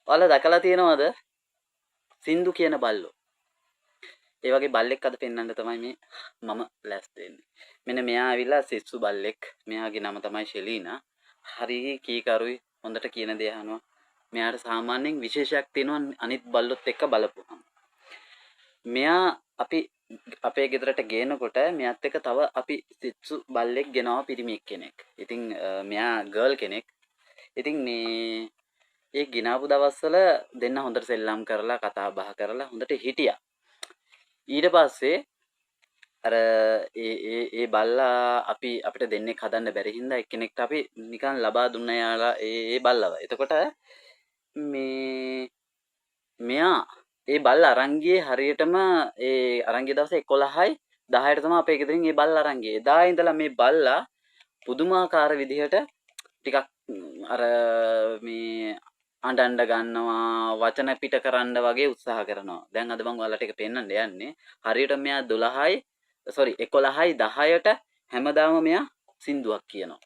ඔයාලා දැකලා තියෙනවද සින්දු කියන බල්ලෝ? ඒ වගේ බල්ලෙක් අද පෙන්වන්න තමයි මම ලෑස්ති වෙන්නේ. මෙන්න මෙයා ඇවිල්ලා සිස්සු බල්ලෙක්. මෙයාගේ නම තමයි ෂෙලීනා. හරි කීකරුයි. හොඳට කියන දේ අහනවා. මෙයාට සාමාන්‍යයෙන් විශේෂයක් තියෙනවා අනිත් බල්ලොත් එක්ක බලපුවහම. මෙයා අපි අපේ ගෙදරට ගේනකොට මෙයාත් එක්ක තව අපි සිස්සු බල්ලෙක් ගෙනාවා පිරිමියෙක් කෙනෙක්. ඉතින් මෙයා ගර්ල් කෙනෙක්. ඉතින් මේ ඒ ගෙනාපු දවස්වල දෙන්න හොඳට සෙල්ලම් කරලා කතා බහ කරලා හොඳට හිටියා. ඊට පස්සේ අර ඒ බල්ලා අපිට දෙන්නෙක් හදන්න බැරි හින්දා එක්කෙනෙක්ට අපි නිකන් ලබා දුන්න යාලා ඒ බල්ලව. එතකොට මේ මෙයා ඒ බල්ලා අරන් ගියේ හරියටම ඒ අරන් ගිය දවසේ 11යි 10ට තමයි අපේ ගෙදරින් ඒ බල්ලා අරන් ගියේ. එදා ඉඳලා මේ බල්ලා පුදුමාකාර විදිහට ටිකක් අර මේ අඬන්න ගන්නවා වචන පිට කරන්න වගේ උත්සාහ කරනවා. දැන් අද මම ඔයාලට ඒක පෙන්නන්න යන්නේ. හරියට මෙයා 11යි 10ට හැමදාම මෙයා සින්දුවක් කියනවා.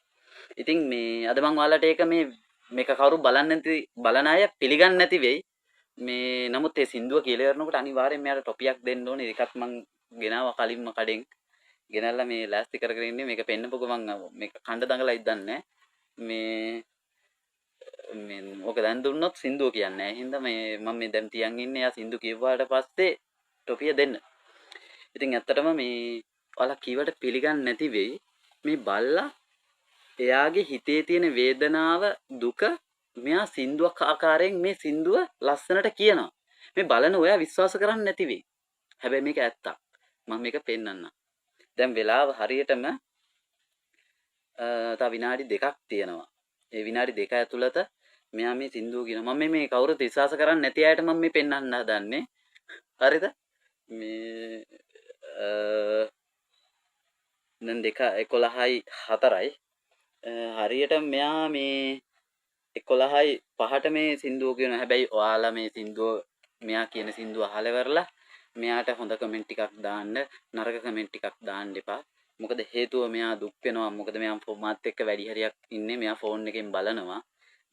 ඉතින් මේ අද මම ඔයාලට ඒක මේක කවුරු බලන අය පිළිගන්නේ නැති වෙයි. මේ නමුත් ඒ සින්දුව කියලා කරනකොට අනිවාර්යෙන් මෙයාට ටොපියක් දෙන්න ඕනේ. ඒකත් මම ගෙනාවා කලින්ම කඩෙන්. ගෙනල්ලා මේ ලෑස්ති කරගෙන ඉන්නේ. මේක පෙන්නපොක මම මේක කණ්ඩ දඟලයි දන්නේ මේ ඕක දැන් දුන්නොත් සින්දුව කියන්නේ නැහැ. හින්දා මම මේ දැන් තියන් ඉන්නේ. යා සින්දු කිව්වාට පස්සේ ටොපිය දෙන්න. ඉතින් ඇත්තටම මේ ඔයාලා කීවට පිළිගන්නේ නැති වෙයි. මේ බල්ලා එයාගේ හිතේ තියෙන වේදනාව දුක මෙයා සින්දුවක් ආකාරයෙන් මේ සින්දුව ලස්සනට කියනවා. මේ බලන ඔයා විශ්වාස කරන්නේ නැති වෙයි. හැබැයි මේක ඇත්තක්. මම මේක පෙන්නන්නම්. දැන් වෙලාව හරියටම තව විනාඩි 2ක් තියෙනවා. ඒ විනාඩි 2 ඇතුළත මෙයා මේ සින්දුව කියනවා. මම මේ කවුරුත් විශ්වාස කරන්නේ නැති අයට මම මේ පෙන්වන්න හදන්නේ. හරිද? මේ දැන් 2:11යි 4යි හරියට මෙයා මේ 11යි 5ට මේ සින්දුව කියනවා. හැබැයි ඔයාලා මේ සින්දුව මෙයා කියන සින්දුව අහලා ඉවරලා මෙයාට හොඳ කමෙන්ට් ටිකක් දාන්න, නරක කමෙන්ට් ටිකක් දාන්න එපා. මොකද හේතුව මෙයා දුක් වෙනවා. මොකද මෙයා මාත් එක්ක වැඩි හරියක් ඉන්නේ. මෙයා ෆෝන් එකෙන් බලනවා.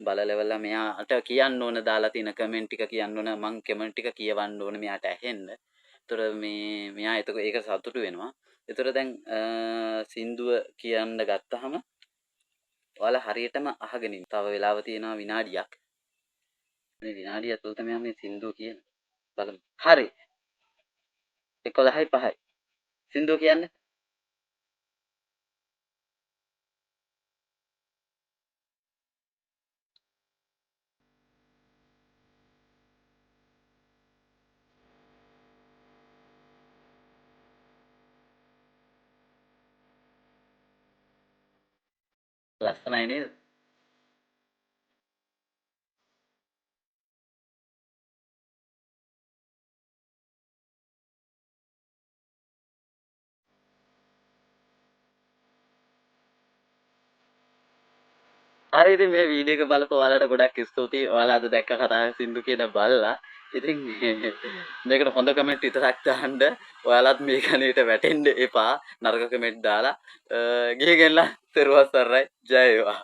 බලලෙවලා මෙයාට කියන්න ඕන දාලා තියෙන කමෙන්ට් ටික කියන්න ඕන. මං කමෙන්ට් ටික කියවන්න ඕන මෙයාට ඇහෙන්න. ඒතර මෙයා ඒක සතුටු වෙනවා. ඒතර දැන් සින්දුව කියන්න ගත්තාම ඔයාලා හරියටම අහගෙන ඉන්න. තව වෙලාව තියෙනවා විනාඩියක්. මේ විනාඩිය ඇතුළත මෙයා මේ සින්දුව කියන බලමු. හරි. 11යි 5යි. සින්දුව කියන්නේ ලස්සනයි නේද? හරි ඉතින් මේ වීඩියෝ එක බලපුවා ඔයාලට ගොඩක් ස්තුතියි. ඔයාලා අද දැක්ක කතාවේ සින්දු කියන බල්ලා. ඉතින් මේකට හොඳ කමෙන්ට් විතරක් දාන්න. ඔයාලත් මේ කණේට වැටෙන්න එපා. නරක කමෙන්ට් දාලා ගිහගෙනලා තෙරුවන් සරණයි. ජය වේවා.